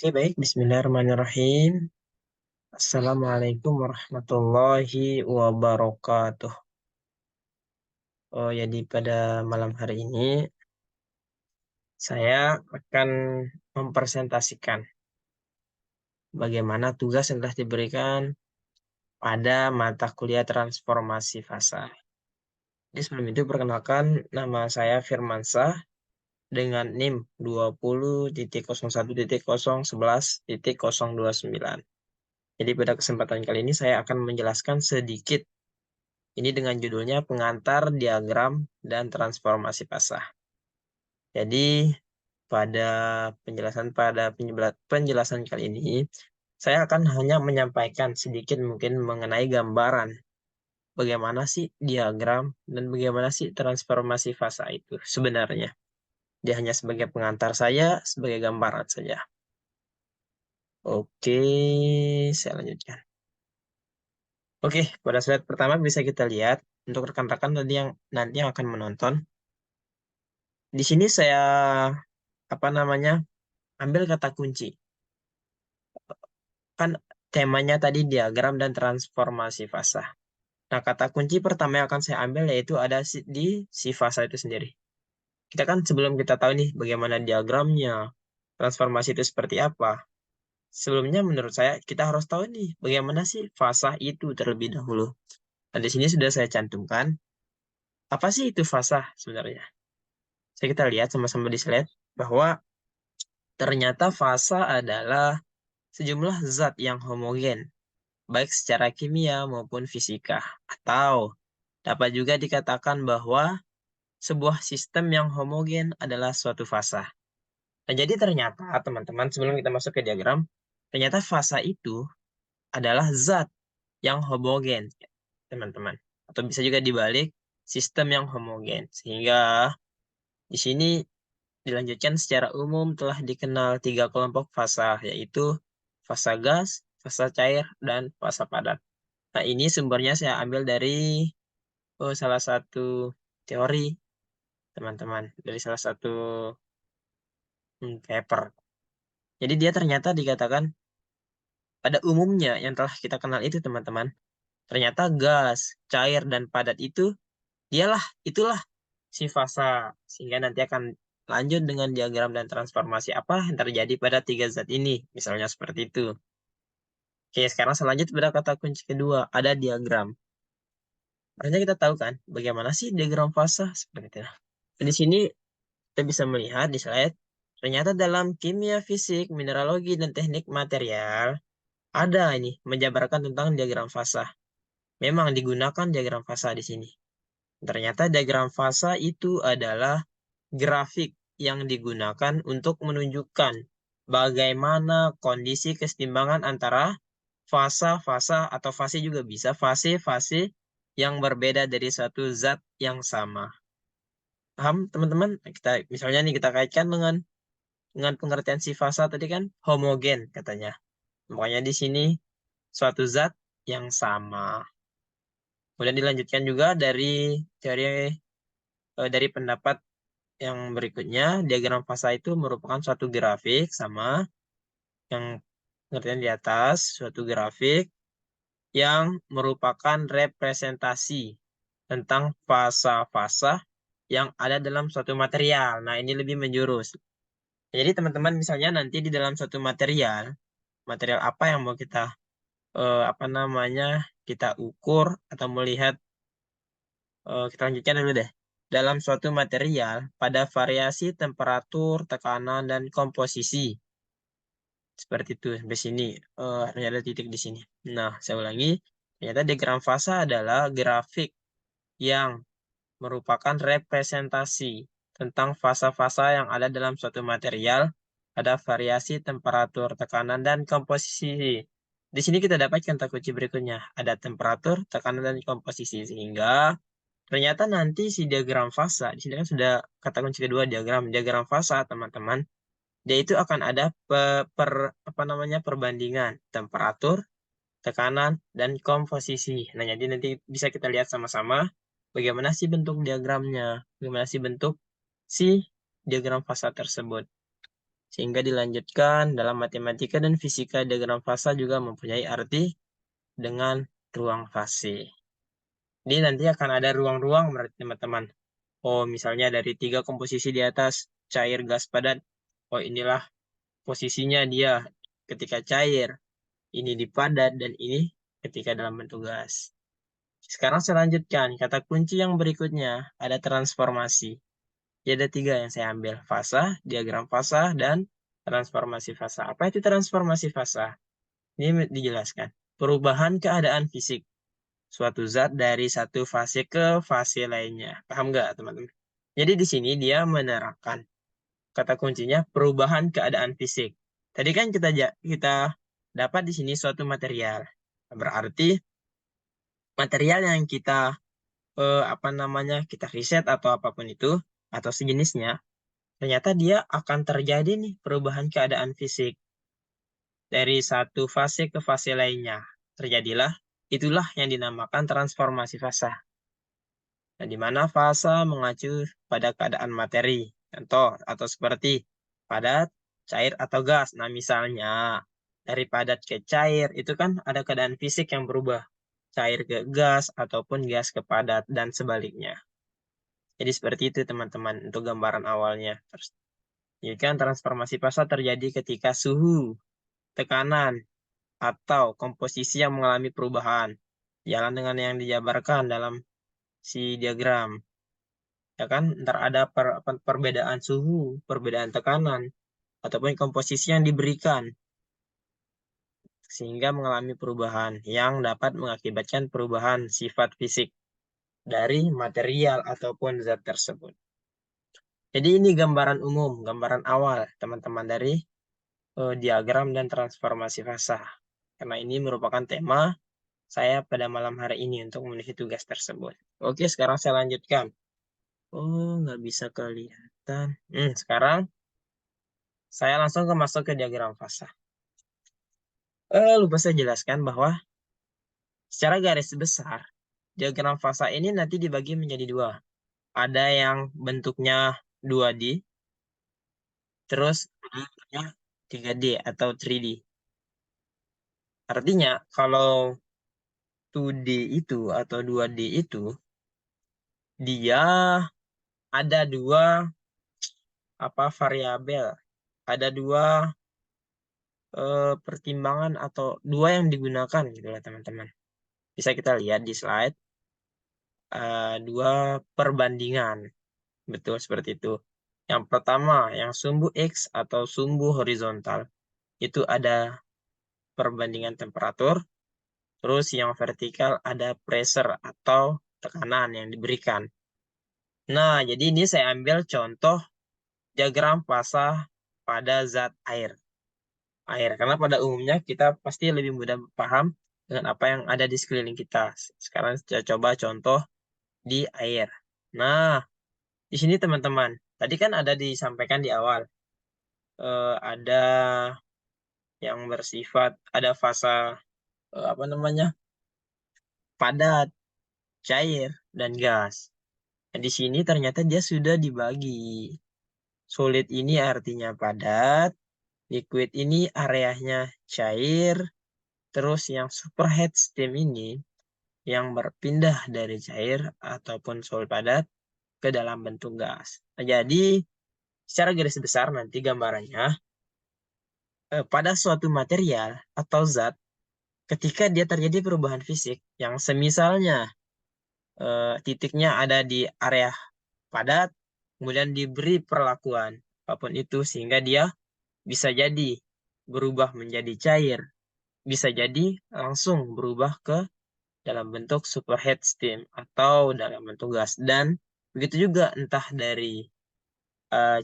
Oke, baik. Bismillahirrahmanirrahim. Assalamualaikum warahmatullahi wabarakatuh. Jadi pada malam hari ini, saya akan mempresentasikan bagaimana tugas yang telah diberikan pada mata kuliah transformasi fasa. Jadi sebelum itu, perkenalkan, nama saya Firmansyah dengan NIM 20.01.011.029. Jadi pada kesempatan kali ini saya akan menjelaskan sedikit. Ini dengan judulnya pengantar diagram dan transformasi fasa. Jadi pada penjelasan kali ini, saya akan hanya menyampaikan sedikit mungkin mengenai gambaran bagaimana sih diagram dan bagaimana sih transformasi fasa itu sebenarnya. Dia hanya sebagai pengantar saya, sebagai gambaran saja. Oke, saya lanjutkan. Oke, pada slide pertama bisa kita lihat untuk rekan-rekan tadi yang nanti yang akan menonton. Di sini saya ambil kata kunci. Kan temanya tadi diagram dan transformasi fasa. Nah, kata kunci pertama yang akan saya ambil yaitu ada di si fasa itu sendiri. Kita kan sebelum kita tahu nih bagaimana diagramnya, transformasi itu seperti apa. Sebelumnya menurut saya kita harus tahu nih bagaimana sih fasa itu terlebih dahulu. Nah, di sini sudah saya cantumkan. Apa sih itu fasa sebenarnya? Saya kita lihat sama-sama di slide bahwa ternyata fasa adalah sejumlah zat yang homogen, baik secara kimia maupun fisika. Atau dapat juga dikatakan bahwa sebuah sistem yang homogen adalah suatu fasa. Nah, jadi ternyata teman-teman sebelum kita masuk ke diagram, ternyata fasa itu adalah zat yang homogen, teman-teman. Atau bisa juga dibalik, sistem yang homogen. Sehingga di sini dilanjutkan secara umum telah dikenal tiga kelompok fasa, yaitu fasa gas, fasa cair, dan fasa padat. Nah, ini sumbernya saya ambil dari salah satu teori, teman-teman. Dari salah satu paper. Jadi dia ternyata dikatakan pada umumnya yang telah kita kenal itu, teman-teman. Ternyata gas, cair, dan padat itu, itulah si fasa. Sehingga nanti akan lanjut dengan diagram dan transformasi apa yang terjadi pada tiga zat ini. Misalnya seperti itu. Oke, sekarang selanjutnya pada kata kunci kedua, ada diagram. Artinya kita tahu kan, bagaimana sih diagram fasa seperti itu. Di sini kita bisa melihat di slide, ternyata dalam kimia, fisik, mineralogi, dan teknik material, ada ini menjabarkan tentang diagram fasa. Memang digunakan diagram fasa di sini. Ternyata diagram fasa itu adalah grafik yang digunakan untuk menunjukkan bagaimana kondisi kesetimbangan antara fasa-fasa atau fase juga bisa, fase-fase yang berbeda dari suatu zat yang sama. Paham, teman-teman? Kita misalnya nih kita kaitkan dengan pengertian si fasa tadi kan homogen katanya. Makanya di sini suatu zat yang sama. Kemudian dilanjutkan juga dari pendapat yang berikutnya, diagram fasa itu merupakan suatu grafik sama yang pengertian di atas, suatu grafik yang merupakan representasi tentang fasa-fasa yang ada dalam suatu material. Nah, ini lebih menjurus. Jadi teman-teman misalnya nanti di dalam suatu material, material apa yang mau kita kita ukur atau melihat, kita lanjutkan dulu deh. Dalam suatu material pada variasi temperatur, tekanan, dan komposisi. Seperti itu sampai sini. Hanya ada titik di sini. Nah, saya ulangi. Ternyata diagram fasa adalah grafik yang merupakan representasi tentang fasa-fasa yang ada dalam suatu material, ada variasi temperatur, tekanan, dan komposisi. Di sini kita dapatkan kata kunci berikutnya. Ada temperatur, tekanan, dan komposisi. Sehingga ternyata nanti si diagram fasa, di sini kan sudah kata kunci kedua diagram fasa, teman-teman. Dia itu akan ada perbandingan temperatur, tekanan, dan komposisi. Nah, jadi nanti bisa kita lihat sama-sama bagaimana sih bentuk diagramnya, bagaimana sih bentuk si diagram fasa tersebut. Sehingga dilanjutkan dalam matematika dan fisika, diagram fasa juga mempunyai arti dengan ruang fase. Jadi nanti akan ada ruang-ruang berarti teman-teman. Oh, misalnya dari 3 komposisi di atas, cair, gas, padat. Oh, inilah posisinya dia ketika cair. Ini di padat dan ini ketika dalam bentuk gas. Sekarang saya lanjutkan. Kata kunci yang berikutnya ada transformasi. Jadi ada 3 yang saya ambil. Fasa, diagram fasa, dan transformasi fasa. Apa itu transformasi fasa? Ini dijelaskan. Perubahan keadaan fisik suatu zat dari satu fase ke fase lainnya. Paham nggak, teman-teman? Jadi di sini dia menerapkan kata kuncinya perubahan keadaan fisik. Tadi kan kita dapat di sini suatu material. Berarti material yang kita kita riset atau apapun itu atau sejenisnya, ternyata dia akan terjadi nih perubahan keadaan fisik dari satu fase ke fase lainnya. Terjadilah, itulah yang dinamakan transformasi fasa. Nah, di mana fasa mengacu pada keadaan materi. Contoh, atau seperti padat, cair, atau gas. Nah, misalnya dari padat ke cair, itu kan ada keadaan fisik yang berubah. Cair ke gas, ataupun gas ke padat, dan sebaliknya. Jadi seperti itu teman-teman untuk gambaran awalnya. Terus, jadi kan transformasi fasa terjadi ketika suhu, tekanan, atau komposisi yang mengalami perubahan. Jalan dengan yang dijabarkan dalam si diagram. Ya kan, ntar ada perbedaan suhu, perbedaan tekanan, ataupun komposisi yang diberikan, sehingga mengalami perubahan yang dapat mengakibatkan perubahan sifat fisik dari material ataupun zat tersebut. Jadi ini gambaran umum, gambaran awal teman-teman dari diagram dan transformasi fasa. Karena ini merupakan tema saya pada malam hari ini untuk memenuhi tugas tersebut. Oke, sekarang saya lanjutkan. Oh, nggak bisa kelihatan. Sekarang saya langsung masuk ke diagram fasa. Lupa saya jelaskan bahwa secara garis besar, diagram fasa ini nanti dibagi menjadi 2. Ada yang bentuknya 2D, terus bentuknya 3D atau 3D. Artinya, kalau 2D itu atau 2D itu, dia ada 2 variabel. Ada 2 pertimbangan atau 2 yang digunakan gitu lah teman-teman. Bisa kita lihat di slide. 2 perbandingan. Betul seperti itu. Yang pertama, yang sumbu X atau sumbu horizontal. Itu ada perbandingan temperatur. Terus yang vertikal ada pressure atau tekanan yang diberikan. Nah, jadi ini saya ambil contoh diagram fasa pada zat air. Karena pada umumnya kita pasti lebih mudah paham dengan apa yang ada di sekeliling kita. Sekarang saya coba contoh di air. Nah, di sini teman-teman, tadi kan ada disampaikan di awal, ada yang bersifat, ada fasa padat, cair, dan gas. Nah, di sini ternyata dia sudah dibagi. Solid ini artinya padat, liquid ini areanya cair, terus yang superheat steam ini yang berpindah dari cair ataupun solid padat ke dalam bentuk gas. Nah, jadi secara garis besar nanti gambarannya pada suatu material atau zat ketika dia terjadi perubahan fisik yang semisalnya titiknya ada di area padat, kemudian diberi perlakuan apapun itu sehingga dia bisa jadi berubah menjadi cair, bisa jadi langsung berubah ke dalam bentuk superheat steam atau dalam bentuk gas, dan begitu juga entah dari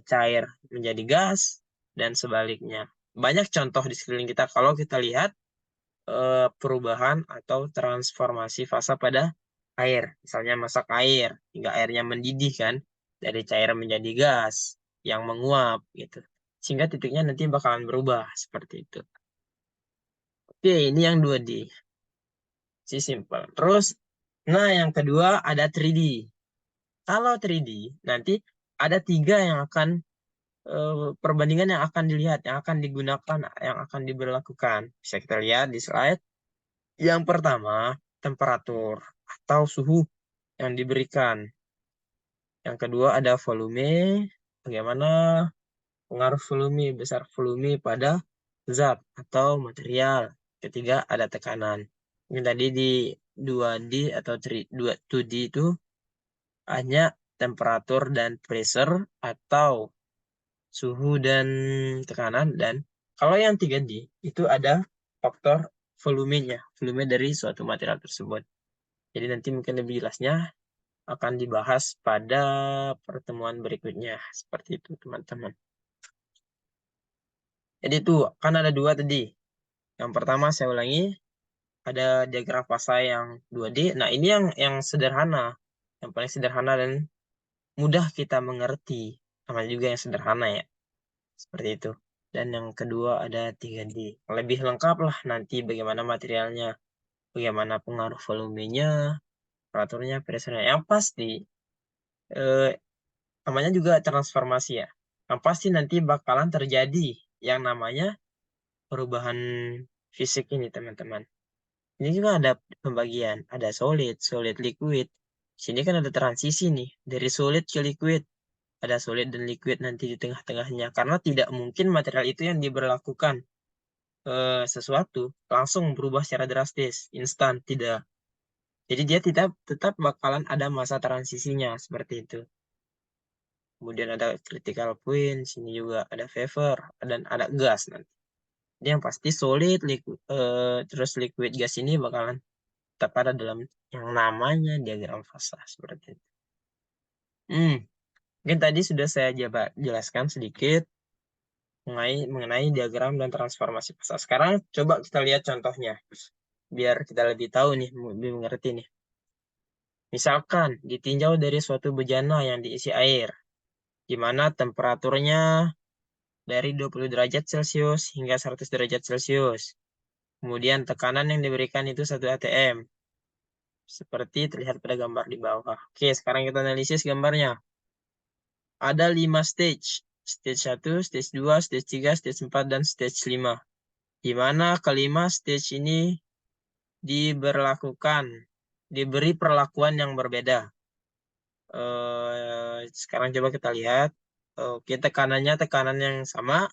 cair menjadi gas dan sebaliknya. Banyak contoh di sekeliling kita kalau kita lihat perubahan atau transformasi fasa pada air. Misalnya masak air hingga airnya mendidih kan, dari cair menjadi gas yang menguap gitu. Sehingga titiknya nanti bakalan berubah seperti itu. Oke, ini yang 2D. Si simple. Terus, nah yang kedua ada 3D. Kalau 3D, nanti ada 3 yang akan perbandingan yang akan dilihat, yang akan digunakan, yang akan diberlakukan. Bisa kita lihat di slide. Yang pertama, temperatur atau suhu yang diberikan. Yang kedua ada volume, bagaimana pengaruh volume, besar volume pada zat atau material. Ketiga ada tekanan. Ini tadi di 2D atau 2D itu hanya temperatur dan pressure atau suhu dan tekanan. Dan kalau yang 3D itu ada faktor volumenya, volume dari suatu material tersebut. Jadi nanti mungkin lebih jelasnya akan dibahas pada pertemuan berikutnya. Seperti itu, teman-teman. Jadi itu kan ada dua tadi. Yang pertama saya ulangi, ada diagram fasa yang 2D. Nah, ini yang sederhana, yang paling sederhana dan mudah kita mengerti. Namanya juga yang sederhana ya. Seperti itu. Dan yang kedua ada 3D. Lebih lengkap lah nanti bagaimana materialnya, bagaimana pengaruh volumenya, temperaturnya, pressure-nya. Yang pasti eh, namanya juga transformasi ya. Yang pasti nanti bakalan terjadi yang namanya perubahan fisik ini, teman-teman. Ini juga ada pembagian, ada solid, solid liquid. Sini kan ada transisi nih, dari solid ke liquid. Ada solid dan liquid nanti di tengah-tengahnya. Karena tidak mungkin material itu yang diberlakukan sesuatu langsung berubah secara drastis, instan, tidak. Jadi dia tidak tetap bakalan ada masa transisinya seperti itu. Kemudian ada critical point, sini juga ada vapor dan ada gas nanti. Jadi yang pasti solid, liquid, terus liquid gas ini bakalan tetap ada dalam yang namanya diagram fasa seperti itu. Mungkin tadi sudah saya jelaskan sedikit mengenai diagram dan transformasi fasa. Sekarang coba kita lihat contohnya, biar kita lebih tahu nih, lebih mengerti nih. Misalkan ditinjau dari suatu bejana yang diisi air, di mana temperaturnya dari 20 derajat Celcius hingga 100 derajat Celcius. Kemudian tekanan yang diberikan itu 1 atm. Seperti terlihat pada gambar di bawah. Oke, sekarang kita analisis gambarnya. Ada 5 stage. Stage 1, stage 2, stage 3, stage 4, dan stage 5. Di mana kelima stage ini diberi perlakuan yang berbeda. Sekarang coba kita lihat. Oke, tekanannya tekanan yang sama,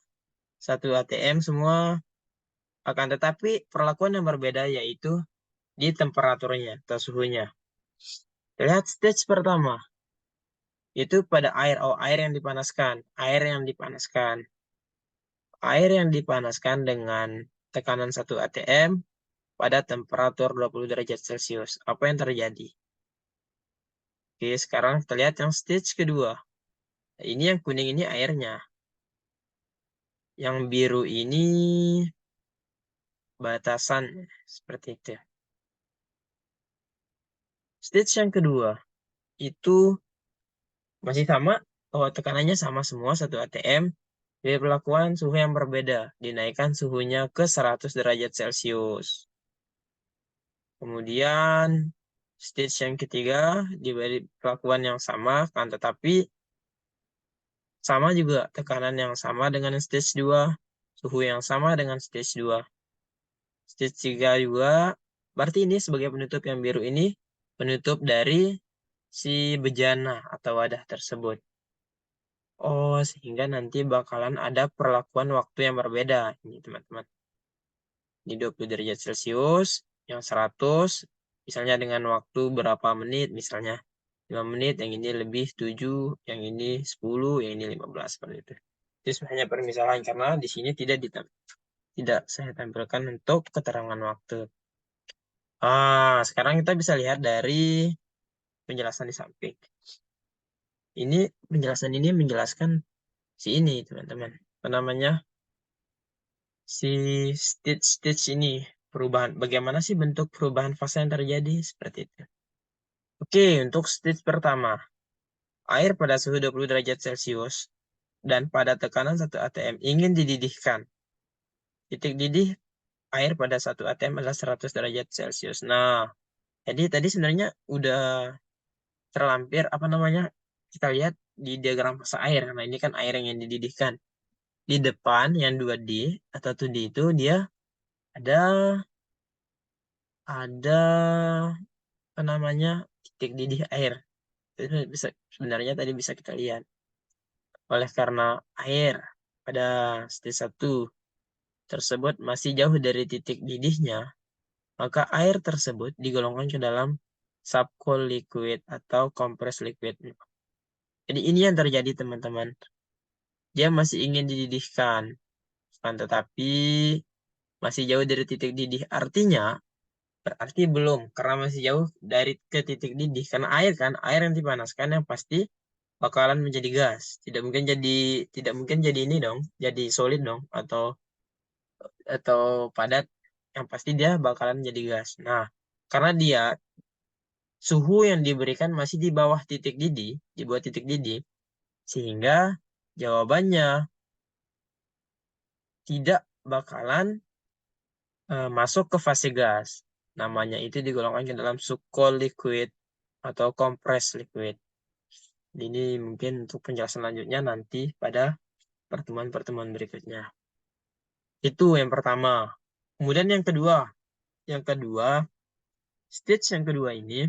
1 atm semua. Akan tetapi perlakuan yang berbeda yaitu di temperaturnya atau suhunya. Lihat stage pertama. Itu pada air. Oh, air yang dipanaskan. Air yang dipanaskan. Air yang dipanaskan dengan tekanan 1 atm pada temperatur 20 derajat Celcius. Apa yang terjadi? Oke, sekarang kita lihat yang stage kedua. Ini yang kuning ini airnya. Yang biru ini batasan. Seperti itu. Stage yang kedua. Itu masih sama. Oh, tekanannya sama semua 1 atm. Dari perlakuan suhu yang berbeda. Dinaikkan suhunya ke 100 derajat Celcius. Kemudian stage yang ketiga diberi perlakuan yang sama, kan tetapi sama juga tekanan yang sama dengan stage 2, suhu yang sama dengan stage 2. Stage 3 juga, berarti ini sebagai penutup yang biru ini, penutup dari si bejana atau wadah tersebut. Oh, sehingga nanti bakalan ada perlakuan waktu yang berbeda. Ini teman-teman. Di 20 derajat Celcius, yang 100, misalnya dengan waktu berapa menit, misalnya 5 menit, yang ini lebih 7, yang ini 10, yang ini 15, seperti itu. Itu hanya permisalan karena di sini tidak saya tampilkan untuk keterangan waktu. Sekarang kita bisa lihat dari penjelasan di samping. Ini penjelasan ini menjelaskan si ini, teman-teman. Apa namanya? Si stage-stage ini perubahan. Bagaimana sih bentuk perubahan fase yang terjadi? Seperti itu. Oke, untuk stage pertama. Air pada suhu 20 derajat Celcius dan pada tekanan 1 atm ingin dididihkan. Titik didih air pada 1 atm adalah 100 derajat Celcius. Nah, jadi tadi sebenarnya udah terlampir, apa namanya, kita lihat di diagram fase air, karena ini kan air yang dididihkan. Di depan yang 2D atau 2D itu dia ada ada apa namanya titik didih air. Itu bisa sebenarnya tadi bisa kita lihat. Oleh karena air pada stage 1 tersebut masih jauh dari titik didihnya, maka air tersebut digolongkan ke dalam subcool liquid atau compressed liquid. Jadi ini yang terjadi teman-teman. Dia masih ingin dididihkan, kan, tetapi masih jauh dari titik didih. Artinya, berarti belum, karena masih jauh dari ke titik didih. Karena air kan, air yang dipanaskan yang pasti bakalan menjadi gas. Tidak mungkin jadi ini dong, jadi solid dong, atau padat. Yang pasti dia bakalan jadi gas. Nah, karena dia suhu yang diberikan masih di bawah titik didih, di bawah titik didih, sehingga jawabannya tidak bakalan masuk ke fase gas. Namanya itu digolongkan ke dalam subcooled liquid atau compressed liquid. Ini mungkin untuk penjelasan lanjutnya nanti pada pertemuan-pertemuan berikutnya. Itu yang pertama. Kemudian yang kedua, stage yang kedua ini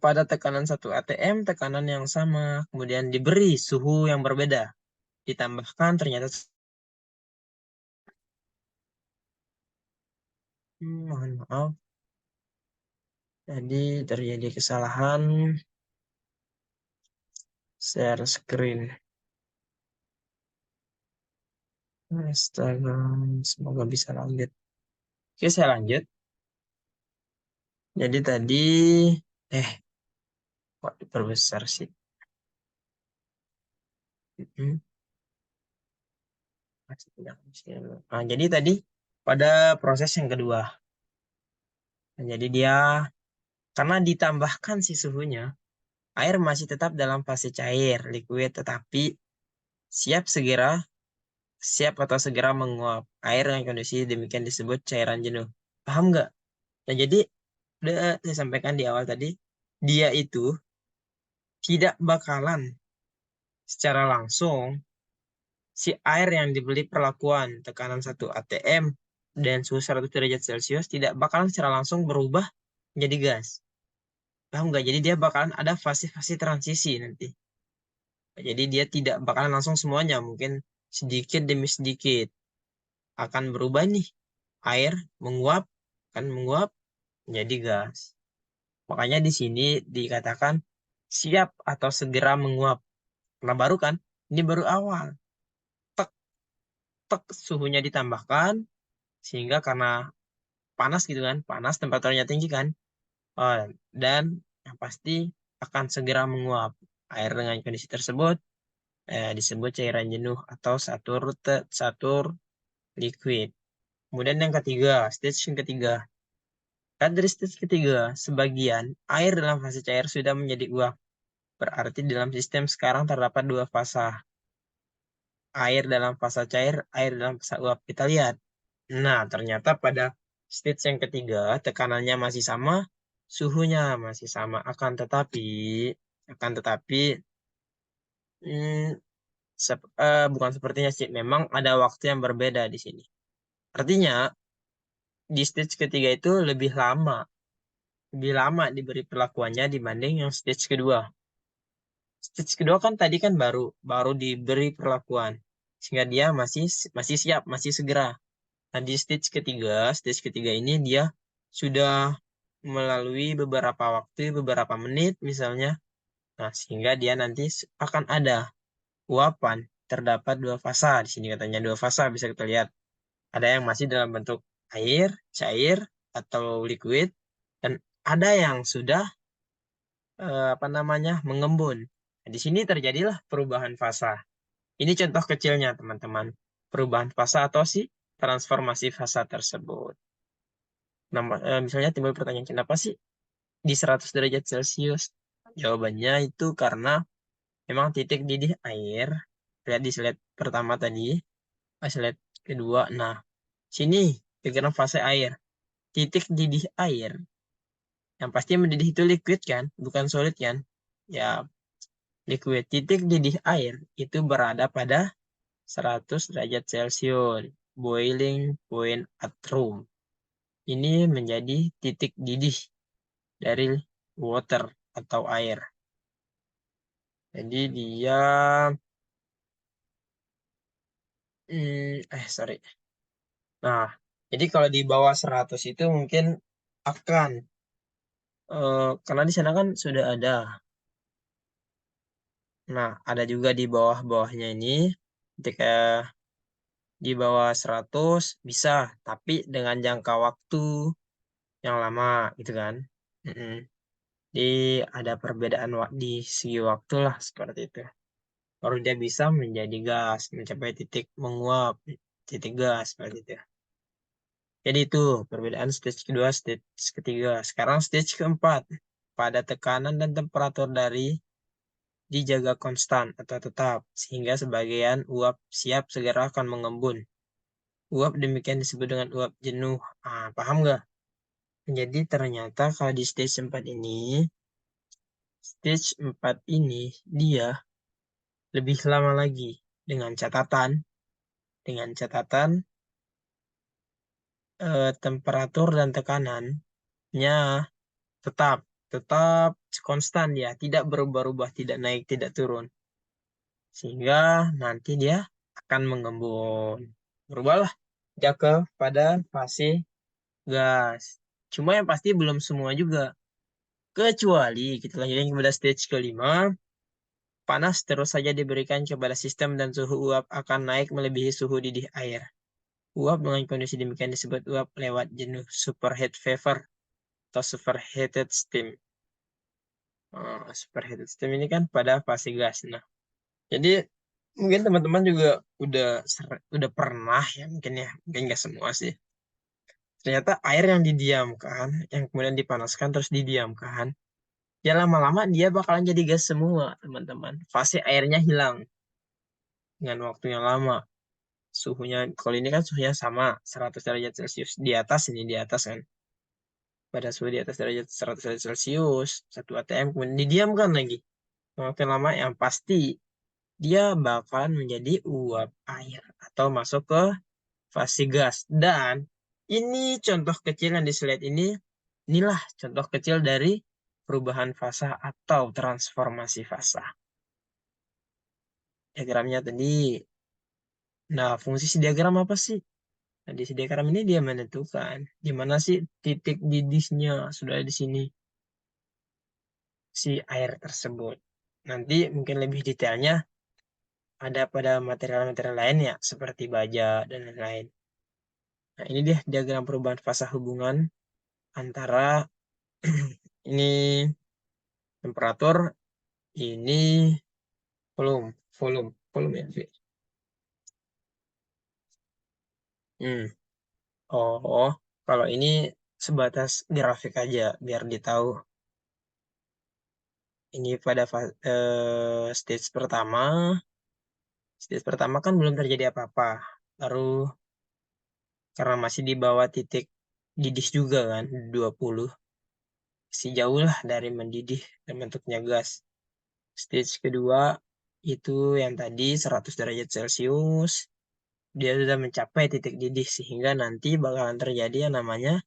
pada tekanan 1 atm, tekanan yang sama, kemudian diberi suhu yang berbeda. Ditambahkan ternyata mohon maaf, jadi terjadi kesalahan share screen. Astaga, semoga bisa lanjut. Oke, saya lanjut. Jadi tadi, eh, kok diperbesar sih? Mm-mm. Nah, jadi tadi pada proses yang kedua. Nah, jadi dia, karena ditambahkan si suhunya, air masih tetap dalam fase cair, liquid, tetapi siap segera, siap atau segera menguap. Air dengan kondisi demikian disebut cairan jenuh. Paham nggak? Nah, jadi udah saya sampaikan di awal tadi, dia itu tidak bakalan secara langsung si air yang dibeli perlakuan tekanan 1 atm dan suhu 100 derajat Celcius tidak bakalan secara langsung berubah menjadi gas. Paham nggak? Jadi dia bakalan ada fase-fase transisi nanti. Jadi dia tidak bakalan langsung semuanya, mungkin sedikit demi sedikit akan berubah nih. Air menguap, akan menguap menjadi gas. Makanya di sini dikatakan siap atau segera menguap. Karena baru kan, ini baru awal. Tek, tek, suhunya ditambahkan, sehingga karena panas gitu kan, panas temperaturnya tinggi kan. Oh, dan yang pasti akan segera menguap. Air dengan kondisi tersebut disebut cairan jenuh atau satur liquid. Kemudian yang ketiga, stage yang ketiga. Kan dari stage ketiga, sebagian air dalam fase cair sudah menjadi uap. Berarti dalam sistem sekarang terdapat dua fasa. Air dalam fase cair, air dalam fase uap. Kita lihat. Nah, ternyata pada stage yang ketiga, tekanannya masih sama, suhunya masih sama. Akan tetapi, hmm, bukan sepertinya sih, memang ada waktu yang berbeda di sini. Artinya, di stage ketiga itu lebih lama diberi perlakuannya dibanding yang stage kedua. Stage kedua kan tadi kan baru baru diberi perlakuan, sehingga dia masih masih siap, masih segera. Nah, di stage ketiga ini dia sudah melalui beberapa waktu, beberapa menit misalnya. Nah, sehingga dia nanti akan ada uapan. Terdapat dua fasa di sini katanya dua fasa bisa kita lihat. Ada yang masih dalam bentuk air, cair atau liquid, dan ada yang sudah apa namanya mengembun. Nah, di sini terjadilah perubahan fasa. Ini contoh kecilnya teman-teman. Perubahan fasa atau si transformasi fasa tersebut. Misalnya timbul pertanyaan, kenapa sih di 100 derajat Celcius? Jawabannya itu karena memang titik didih air, lihat di slide pertama tadi, slide kedua. Nah, sini pikiran fase air. Titik didih air, yang pasti mendidih itu liquid kan, bukan solid kan? Ya, liquid. Titik didih air itu berada pada 100 derajat Celcius. Boiling point at room. Ini menjadi titik didih dari water atau air. Jadi dia sorry. Nah, jadi kalau di bawah 100 itu mungkin akan karena di sana kan sudah ada. Nah, ada juga di bawah-bawahnya ini ketika di bawah 100 bisa, tapi dengan jangka waktu yang lama gitu kan. Mm-mm. Jadi ada perbedaan di segi waktu lah seperti itu. Baru dia bisa menjadi gas, mencapai titik menguap, titik gas seperti itu. Jadi itu perbedaan stage kedua, stage ketiga. Sekarang stage keempat. Pada tekanan dan temperatur dari dijaga konstan atau tetap, sehingga sebagian uap siap segera akan mengembun. Uap demikian disebut dengan uap jenuh. Paham nggak? Jadi ternyata kalau di stage 4 ini dia lebih lama lagi dengan catatan temperatur dan tekanannya tetap tetap konstan ya, tidak berubah-ubah, tidak naik, tidak turun. Sehingga nanti dia akan mengembun. Berubahlah dia pada fase gas. Cuma yang pasti belum semua juga. Kecuali kita lanjutkan kepada stage kelima, panas terus saja diberikan kepada sistem dan suhu uap akan naik melebihi suhu didih air. Uap dengan kondisi demikian disebut uap lewat jenuh superheat vapor atau superheated steam. Superheated steam ini kan pada fase gas. Nah, jadi mungkin teman-teman juga udah pernah ya mungkin nggak semua sih. Ternyata air yang didiamkan, yang kemudian dipanaskan terus didiamkan, ya lama-lama dia bakalan jadi gas semua, teman-teman. Fase airnya hilang dengan waktu yang lama. Suhunya, kalau ini kan suhunya sama, 100 derajat Celcius. Di atas ini, di atas kan. Pada suhu di atas derajat 100 derajat Celcius, 1 atm, kemudian didiamkan lagi. Waktu yang lama yang pasti, dia bakalan menjadi uap air atau masuk ke fase gas. Dan ini contoh kecil yang di slide ini, inilah contoh kecil dari perubahan fasa atau transformasi fasa. Diagramnya tadi. Nah, fungsi si diagram apa sih? Nah, di si diagram ini dia menentukan di mana sih titik didihnya sudah di sini si air tersebut. Nanti mungkin lebih detailnya ada pada material-material lain ya, seperti baja dan lain-lain. Nah, ini dia diagram perubahan fasa hubungan antara ini temperatur, ini volume ya. Hmm. Oh, kalau ini sebatas grafik aja biar ditahu. Ini pada stage pertama. Stage pertama kan belum terjadi apa-apa. Baru karena masih di bawah titik didih juga kan, 20. Masih jauh lah dari mendidih dan bentuknya gas. Stage kedua itu yang tadi 100 derajat Celcius. Dia sudah mencapai titik didih sehingga nanti bakalan terjadi yang namanya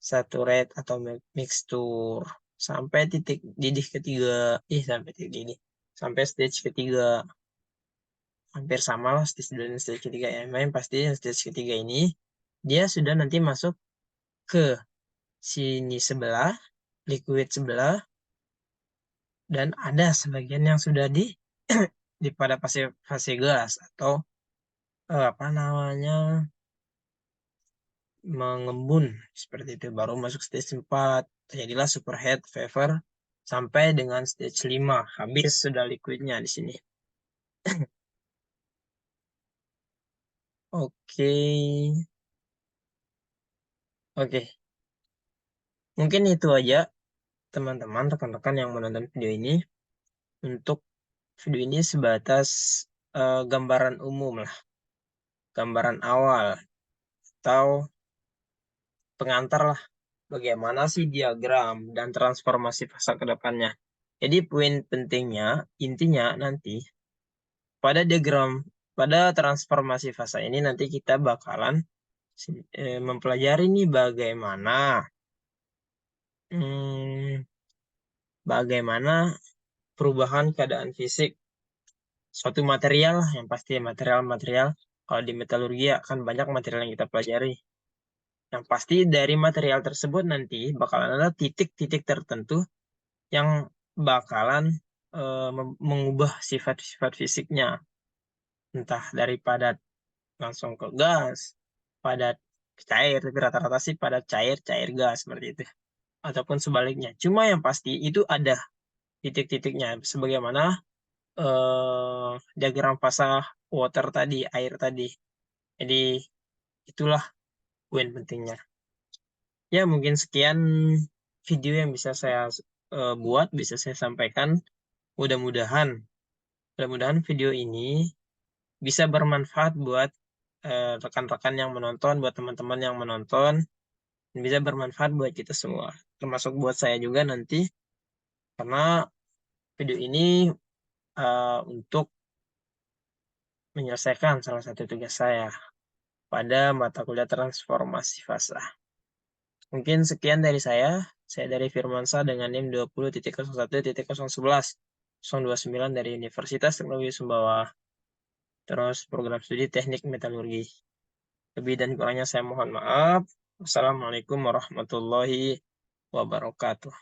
saturate atau mixture sampai titik didih ketiga. Sampai titik didih. Sampai stage ketiga. Hampir sama lah stage 2 dan stage ketiga ya. Yang pasti stage ketiga ini dia sudah nanti masuk ke sini sebelah, liquid sebelah, dan ada sebagian yang sudah di pada fase fase gas atau apa namanya mengembun seperti itu. Baru masuk stage 4, terjadilah superheat vapor sampai dengan stage 5. Habis sudah liquidnya di sini. Oke. Oke. Mungkin itu aja teman-teman, rekan-rekan yang menonton video ini. Untuk video ini sebatas gambaran umum lah, gambaran awal atau pengantar lah bagaimana sih diagram dan transformasi fasa ke depannya. Jadi poin pentingnya, intinya nanti pada diagram, pada transformasi fasa ini nanti kita bakalan mempelajari nih hmm, bagaimana perubahan keadaan fisik suatu material lah, yang pasti material-material. Kalau di metalurgi akan banyak material yang kita pelajari. Yang pasti dari material tersebut nanti bakalan ada titik-titik tertentu yang bakalan mengubah sifat-sifat fisiknya. Entah dari padat langsung ke gas, padat ke cair, tapi rata-rata sih padat cair, cair gas seperti itu. Ataupun sebaliknya. Cuma yang pasti itu ada titik-titiknya. Sebagaimana diagram fasa water tadi, air tadi. Jadi itulah poin pentingnya. Ya mungkin sekian video yang bisa saya buat, bisa saya sampaikan. Mudah-mudahan, mudah-mudahan video ini bisa bermanfaat buat rekan-rekan yang menonton, buat teman-teman yang menonton, dan bisa bermanfaat buat kita semua, termasuk buat saya juga nanti, karena video ini untuk menyelesaikan salah satu tugas saya pada mata kuliah transformasi fasa. Mungkin sekian dari saya. Saya dari Firmansyah dengan NIM 20.01.011 029 dari Universitas Teknologi Sumbawa. Terus program studi Teknik Metalurgi. Lebih dan kurangnya saya mohon maaf. Wassalamualaikum warahmatullahi wabarakatuh.